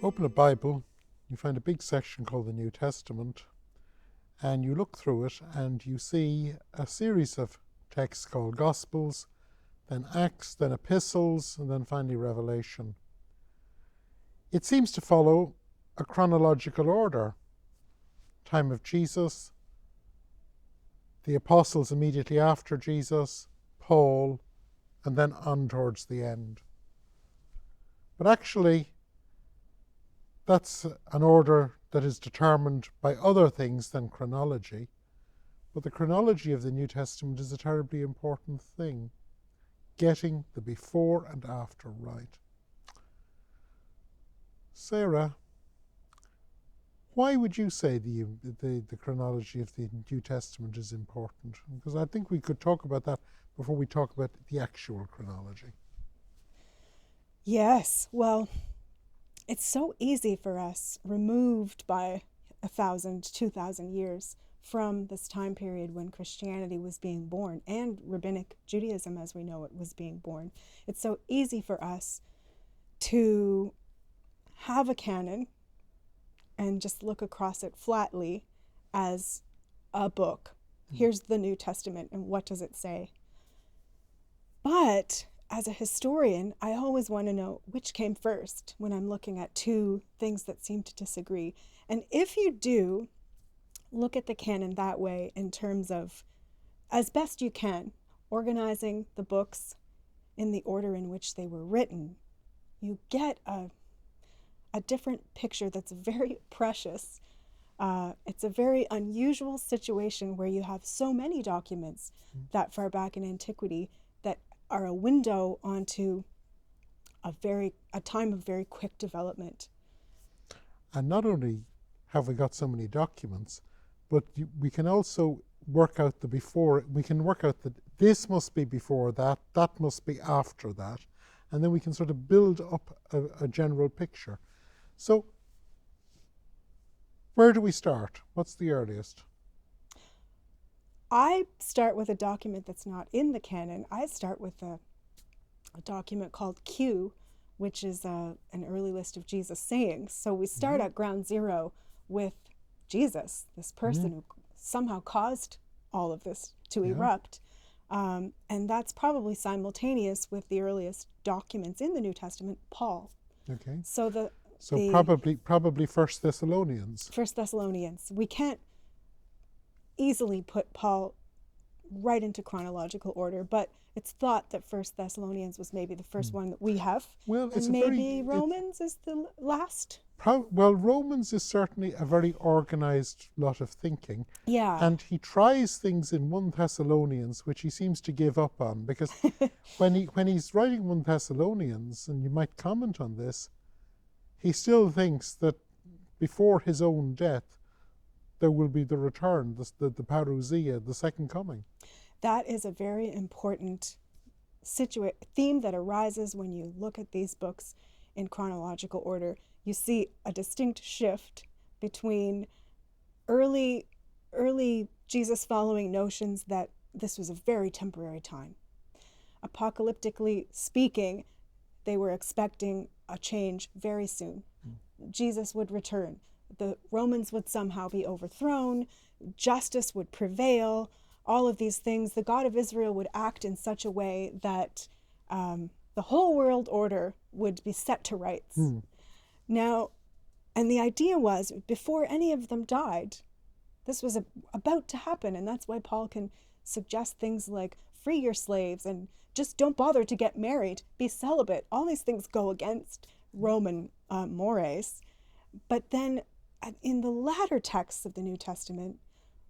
Open a Bible, you find a big section called the New Testament, and you look through it and you see a series of texts called Gospels, then Acts, then Epistles, and then finally Revelation. It seems to follow a chronological order. Time of Jesus, the apostles immediately after Jesus, Paul, and then on towards the end. But actually, that's an order that is determined by other things than chronology. But the chronology of the New Testament is a terribly important thing, getting the before and after right. Sarah, why would you say the chronology of the New Testament is important? Because I think we could talk about that before we talk about the actual chronology. Yes, well, it's so easy for us, removed by 1,000, 2,000 years from this time period when Christianity was being born and Rabbinic Judaism as we know it was being born. It's so easy for us to have a canon and just look across it flatly as a book. Here's the New Testament, and what does it say? But as a historian, I always want to know which came first when I'm looking at two things that seem to disagree. And if you do look at the canon that way in terms of, as best you can, organizing the books in the order in which they were written, you get a different picture that's very precious. It's a very unusual situation where you have so many documents that far back in antiquity that are a window onto a time of very quick development. And not only have we got so many documents, but we can also work out the before. We can work out that this must be before that, that must be after that, and then we can sort of build up a general picture. So where do we start? What's the earliest? I start with a document that's not in the canon. I start with a document called Q, which is an early list of Jesus' sayings. So we start at ground zero with Jesus, this person who somehow caused all of this to erupt. And that's probably simultaneous with the earliest documents in the New Testament, Paul. Okay. So probably First Thessalonians. First Thessalonians. We can't easily put Paul right into chronological order, but it's thought that First Thessalonians was maybe the first one that we have. Well, it's and maybe Romans is the last. Well, Romans is certainly a very organized lot of thinking. Yeah. And he tries things in 1 Thessalonians, which he seems to give up on, because when he's writing 1 Thessalonians, and you might comment on this, he still thinks that before his own death, there will be the return, the parousia, the second coming. That is a very important theme that arises when you look at these books in chronological order. You see a distinct shift between early Jesus following notions that this was a very temporary time. Apocalyptically speaking, they were expecting a change very soon. Jesus would return. The Romans would somehow be overthrown. Justice would prevail. All of these things. The God of Israel would act in such a way that the whole world order would be set to rights. Now, and the idea was, before any of them died, this was about to happen. And that's why Paul can suggest things like free your slaves and just don't bother to get married, be celibate. All these things go against Roman mores. But then in the latter texts of the New Testament,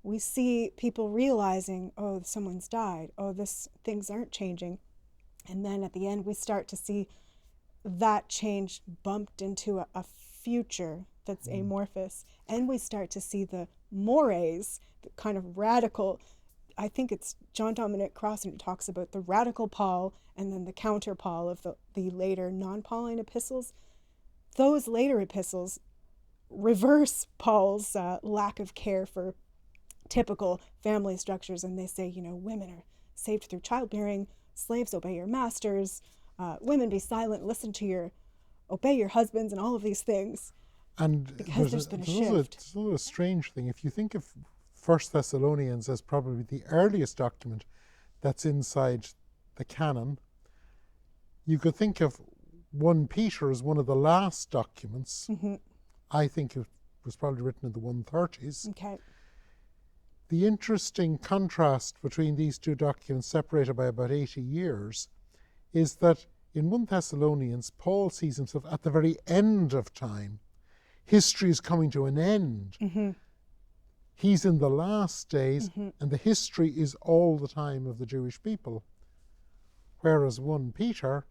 we see people realizing, oh, someone's died. Oh, things aren't changing. And then at the end, we start to see that change bumped into a future that's amorphous. And we start to see the mores, the kind of radical. I think it's John Dominic Crossan who talks about the radical Paul and then the counter Paul of the later non-Pauline epistles. Those later epistles reverse Paul's lack of care for typical family structures, and they say, women are saved through childbearing, slaves obey your masters, women be silent, listen to your obey your husbands and all of these things. And Because there's been a also shift. it's also a strange thing. If you think of First Thessalonians as probably the earliest document that's inside the canon, you could think of 1 Peter as one of the last documents. Mm-hmm. I think it was probably written in the 130s. Okay. The interesting contrast between these two documents, separated by about 80 years, is that in 1 Thessalonians, Paul sees himself at the very end of time. History is coming to an end. Mm-hmm. He's in the last days, Mm-hmm. and the history is all the time of the Jewish people. Whereas 1 Peter,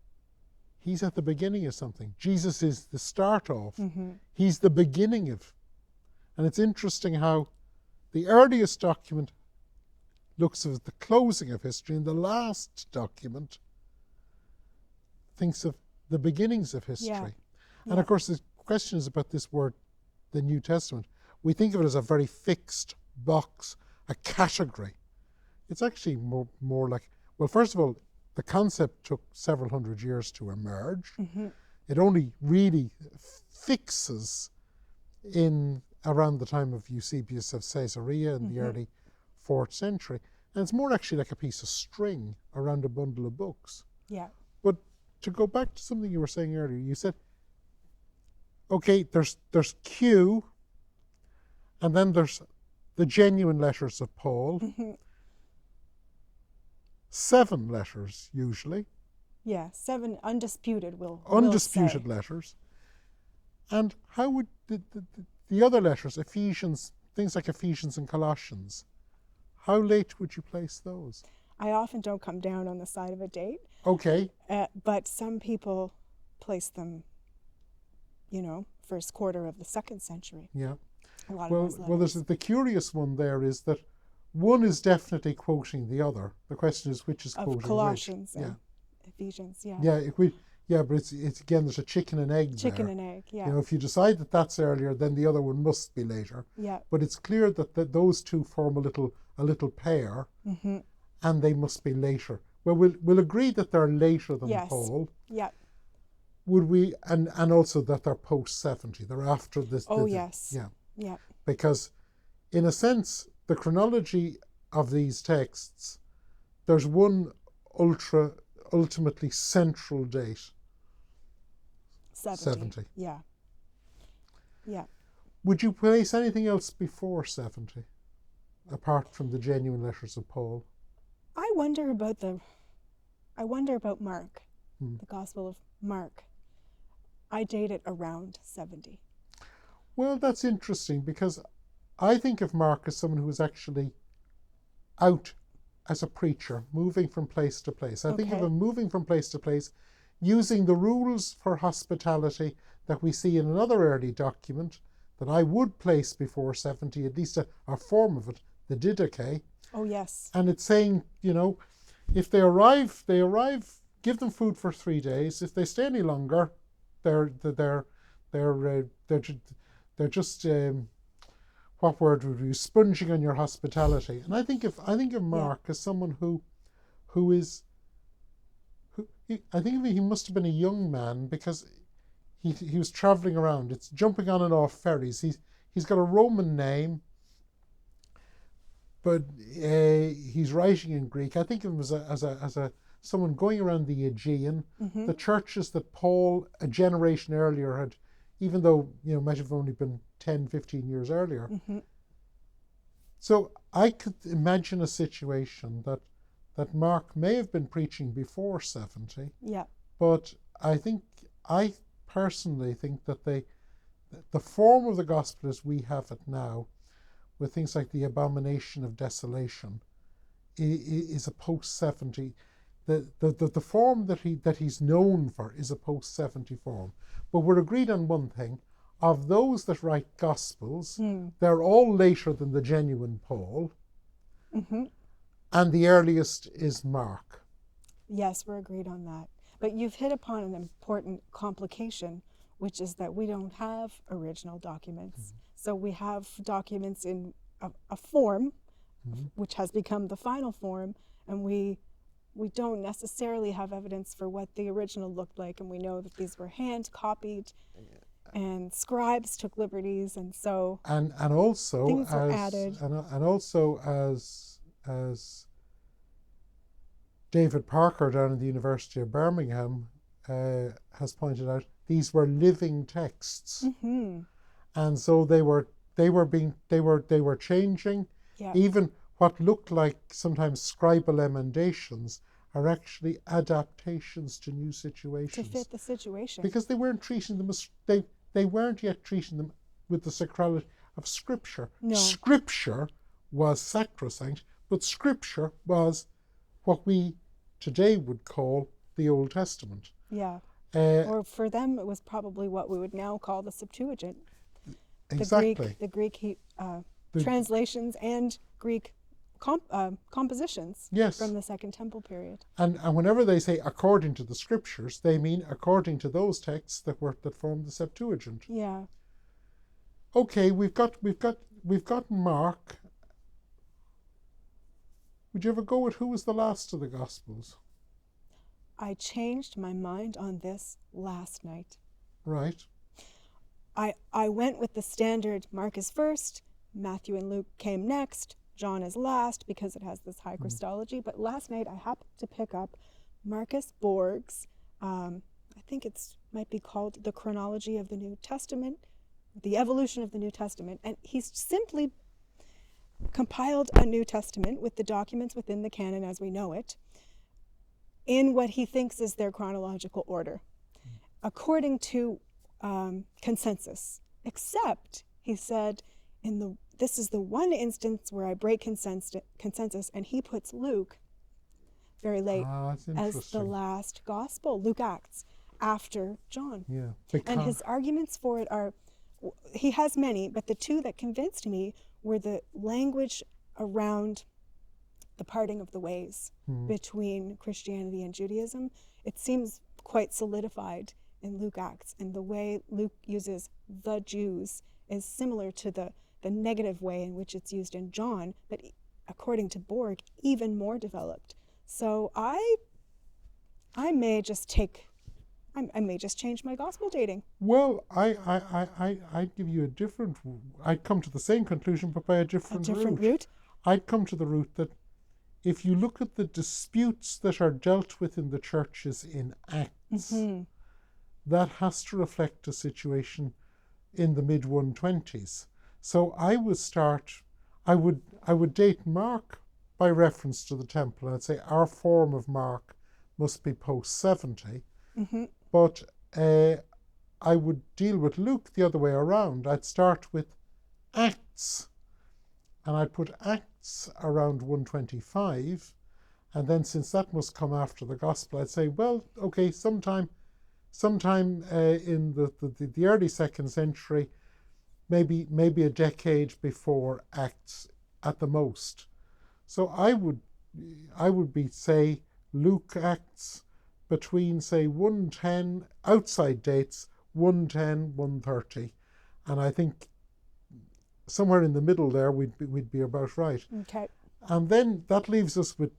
he's at the beginning of something. Jesus is the start of. Mm-hmm. He's the beginning of. And it's interesting how the earliest document looks at the closing of history, and the last document thinks of the beginnings of history. Yeah. And Yeah. of course, the question is about this word, the New Testament. We think of it as a very fixed box, a category. It's actually more like, well, first of all, the concept took several hundred years to emerge. Mm-hmm. It only really fixes in around the time of Eusebius of Caesarea in the early 4th century. And it's more actually like a piece of string around a bundle of books. Yeah. But to go back to something you were saying earlier, you said, okay, there's Q, and then there's the genuine letters of Paul. Mm-hmm. 7 letters, usually. Yeah. 7 undisputed we'll Undisputed say. letters. And how would the other letters, Ephesians, things like Ephesians and Colossians, how late would you place those? I often don't come down on the side of a date, Okay. but some people place them, first quarter of the 2nd century. Yeah. A lot Well, of those well, there's letters. the curious one there is that one is definitely quoting the other. The question is which is Of quoting Colossians which. and Ephesians, yeah. Yeah, but it's again, there's a chicken and egg Chicken there. and egg, yeah. You know, if you decide that that's earlier, then the other one must be later. Yeah. But it's clear that those two form a little pair, Mm-hmm. and they must be later. Well, we'll agree that they're later than Yes. Paul. Yeah. Would we? And also that they're post 70. They're after this. Oh, yes. Yeah. Yeah. Because, in a sense, the chronology of these texts, there's one ultimately central date. 70. Yeah. Yeah. Would you place anything else before 70, apart from the genuine letters of Paul? I wonder about Mark, Hmm. the Gospel of Mark. I date it around 70. Well, that's interesting because I think of Mark as someone who was actually out as a preacher, moving from place to place. I think of Okay. him moving from place to place, using the rules for hospitality that we see in another early document that I would place before 70, at least a form of it, the Didache. Oh, yes. And it's saying, if they arrive, give them food for 3 days. If they stay any longer, they're just what word would we use? Sponging on your hospitality. And I think of Mark as someone I think he must have been a young man because he was traveling around. It's jumping on and off ferries. He's got a Roman name, but he's writing in Greek. I think of him as a someone going around the Aegean. Mm-hmm. The churches that Paul, a generation earlier, had, even though might have only been 10, 15 years earlier. Mm-hmm. So I could imagine a situation that Mark may have been preaching before 70, Yeah. but I personally think that the form of the gospel as we have it now, with things like the abomination of desolation, is a post 70. The form that he's known for is a post 70 form. But we're agreed on one thing: of those that write gospels, they're all later than the genuine Paul, Mm-hmm. and the earliest is Mark. Yes, we're agreed on that. But you've hit upon an important complication, which is that we don't have original documents. Mm-hmm. So we have documents in a form, Mm-hmm. which has become the final form, and we we don't necessarily have evidence for what the original looked like, and we know that these were hand copied, and scribes took liberties, and so and also things were as added. and also as David Parker down at the University of Birmingham has pointed out, these were living texts, and so they were changing. Yeah. Even what looked like sometimes scribal emendations are actually adaptations to new situations, To fit the situation. because they weren't treating them as they weren't yet treating them with the sacrality of Scripture. No. Scripture was sacrosanct, but Scripture was what we today would call the Old Testament. Yeah. Or for them, it was probably what we would now call the Septuagint. Exactly. The Greek translations and Greek compositions, yes, from the Second Temple period. And whenever they say according to the Scriptures, they mean according to those texts that form the Septuagint. Yeah. Okay, we've got Mark. Would you ever go with who was the last of the Gospels? I changed my mind on this last night. Right. I went with the standard: Mark is first, Matthew and Luke came next, John is last because it has this high Christology. But last night I happened to pick up Marcus Borg's, I think it might be called The Chronology of the New Testament, The Evolution of the New Testament, and he's simply compiled a New Testament with the documents within the canon as we know it, in what he thinks is their chronological order, according to consensus. Except, he said, this is the one instance where I break consensus, and he puts Luke very late as the last gospel, Luke Acts, after John. Yeah. And his arguments for it are, he has many, but the two that convinced me were the language around the parting of the ways between Christianity and Judaism. It seems quite solidified in Luke Acts, and the way Luke uses the Jews is similar to the negative way in which it's used in John, but according to Borg, even more developed. So I may just change my gospel dating. Well, I'd give you a different. I'd come to the same conclusion, but by a different route. I'd come to the route that if you look at the disputes that are dealt with in the churches in Acts, that has to reflect a situation in the mid-120s. So I would date Mark by reference to the temple. I'd say our form of Mark must be post-70. But I would deal with Luke the other way around. I'd start with Acts, and I'd put Acts around 125, and then since that must come after the Gospel, I'd say, well, okay, sometime in the early 2nd century, maybe a decade before Acts at the most. So I would be, say, Luke Acts between, say, 110, outside dates, 110, 130. And I think somewhere in the middle there we'd be about right. Okay. And then that leaves us with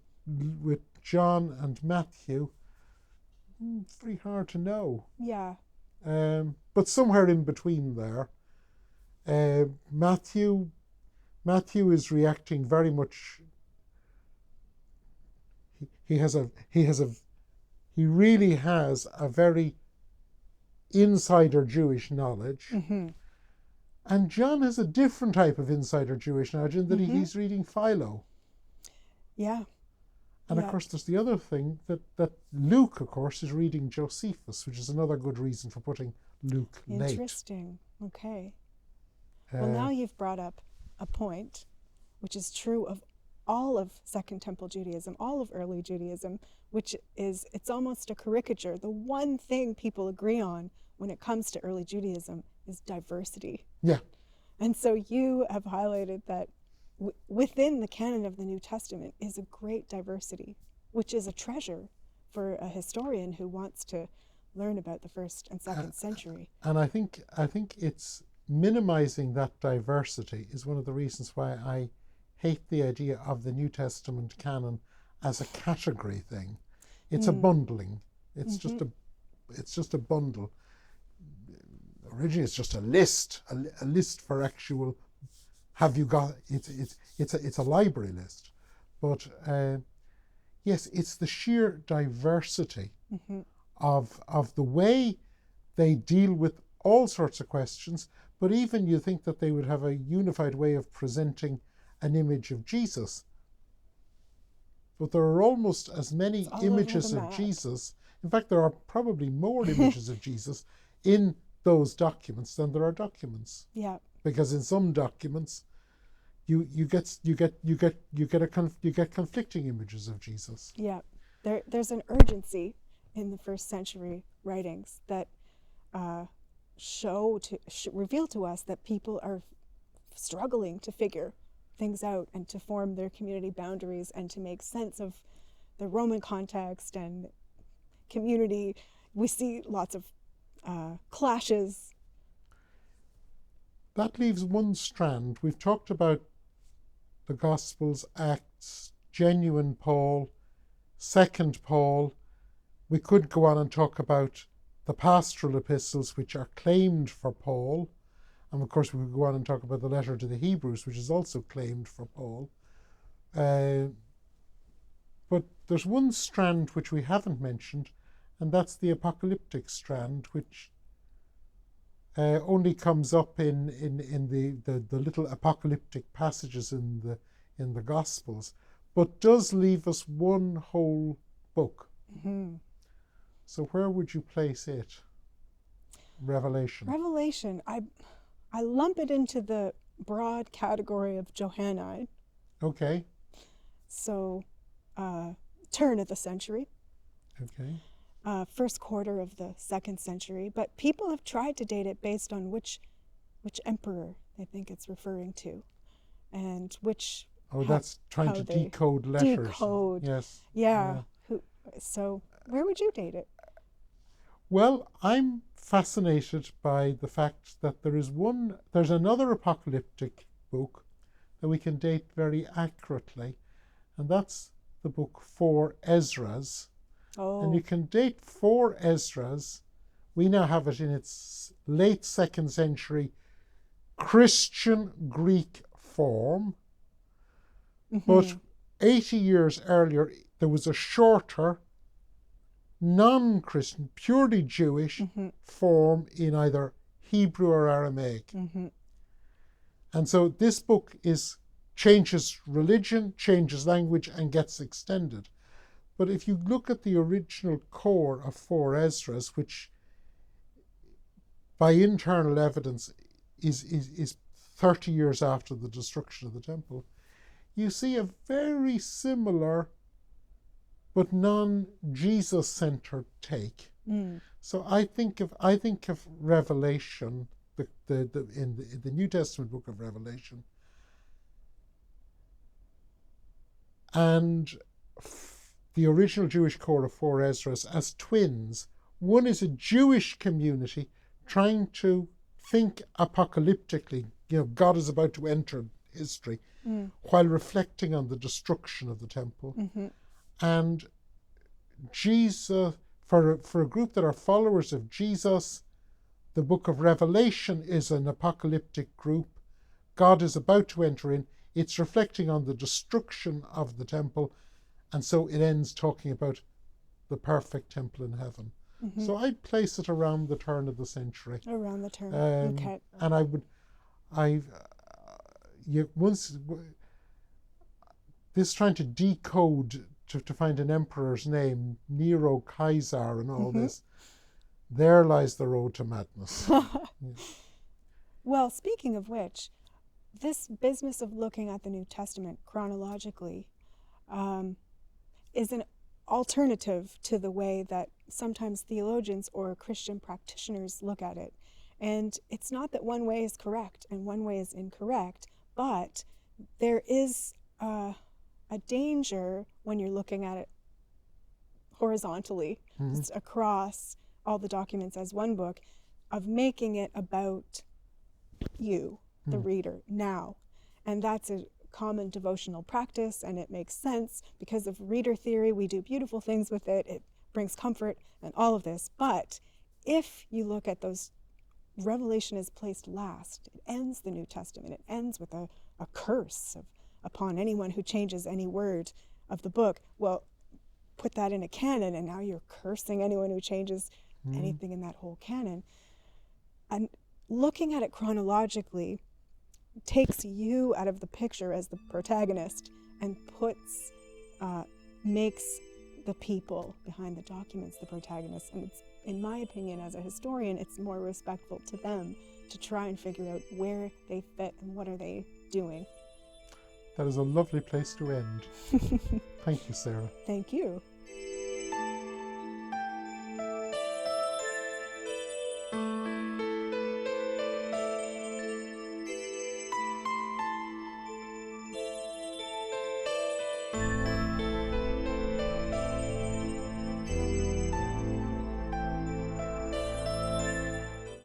John and Matthew. Very hard to know. Yeah. But somewhere in between there. Matthew is reacting very much. He really has a very insider Jewish knowledge. And John has a different type of insider Jewish knowledge in that he's reading Philo. Yeah. And of course, there's the other thing that Luke, of course, is reading Josephus, which is another good reason for putting Luke late. Interesting. Okay. Well, now you've brought up a point which is true of all of Second Temple Judaism, all of early Judaism, which is, it's almost a caricature. The one thing people agree on when it comes to early Judaism is diversity. Yeah. And so you have highlighted that within the canon of the New Testament is a great diversity, which is a treasure for a historian who wants to learn about the 1st and 2nd century. And I think it's minimizing that diversity is one of the reasons why I hate the idea of the New Testament canon as a category thing. It's a bundling. It's just a bundle. Originally, it's just a list, a list for actual. Have you got? It's a library list, but yes, it's the sheer diversity of the way they deal with all sorts of questions. But even you think that they would have a unified way of presenting an image of Jesus. But there are almost as many images of Jesus. In fact, there are probably more images of Jesus in those documents than there are documents. Yeah. Because in some documents, you get conflicting images of Jesus. Yeah. There's an urgency in the first century writings that reveal to us that people are struggling to figure things out and to form their community boundaries and to make sense of the Roman context and community. We see lots of clashes. That leaves one strand. We've talked about the Gospels, Acts, genuine Paul, second Paul. We could go on and talk about the pastoral epistles, which are claimed for Paul. And of course, we could go on and talk about the letter to the Hebrews, which is also claimed for Paul. But there's one strand which we haven't mentioned, and that's the apocalyptic strand, which only comes up in the little apocalyptic passages in the Gospels, but does leave us one whole book. So where would you place it? Revelation. Revelation. I lump it into the broad category of Johannine. Okay. So, turn of the century. Okay. First quarter of the second century. But people have tried to date it based on which emperor they think it's referring to, and which. Oh, that's trying to decode letters. Decode. Yes. Yeah. So, where would you date it? Well, I'm fascinated by the fact that there's another apocalyptic book that we can date very accurately, and that's the book 4 Ezras. Oh. And you can date 4 Ezras. We now have it in its late 2nd century Christian Greek form, but 80 years earlier there was a shorter non-Christian, purely Jewish form in either Hebrew or Aramaic. And so this book changes religion, changes language, and gets extended. But if you look at the original core of 4 Ezras, which by internal evidence is 30 years after the destruction of the temple, you see a very similar but non-Jesus-centered take. So I think of Revelation, in the New Testament book of Revelation, and the original Jewish core of 4 Ezras as twins. One is a Jewish community trying to think apocalyptically. God is about to enter history while reflecting on the destruction of the temple. And Jesus, for a group that are followers of Jesus, the book of Revelation is an apocalyptic group. God is about to enter in. It's reflecting on the destruction of the temple. And so it ends talking about the perfect temple in heaven. So I'd place it around the turn of the century. Around the turn. Okay. And this trying to decode to find an emperor's name, Nero, Caesar, and all this, there lies the road to madness. Well, speaking of which, this business of looking at the New Testament chronologically is an alternative to the way that sometimes theologians or Christian practitioners look at it. And it's not that one way is correct and one way is incorrect, but there is a danger when you're looking at it horizontally, just across all the documents as one book, of making it about you, the reader, now. And that's a common devotional practice, and it makes sense because of reader theory. We do beautiful things with it. It brings comfort and all of this. But if you look at those, Revelation is placed last. It ends the New Testament. It ends with a curse upon anyone who changes any word of the book. Well, put that in a canon, and now you're cursing anyone who changes anything in that whole canon. And looking at it chronologically takes you out of the picture as the protagonist and makes the people behind the documents the protagonists. And it's, in my opinion, as a historian, it's more respectful to them to try and figure out where they fit and what are they doing. That is a lovely place to end. Thank you, Sarah. Thank you.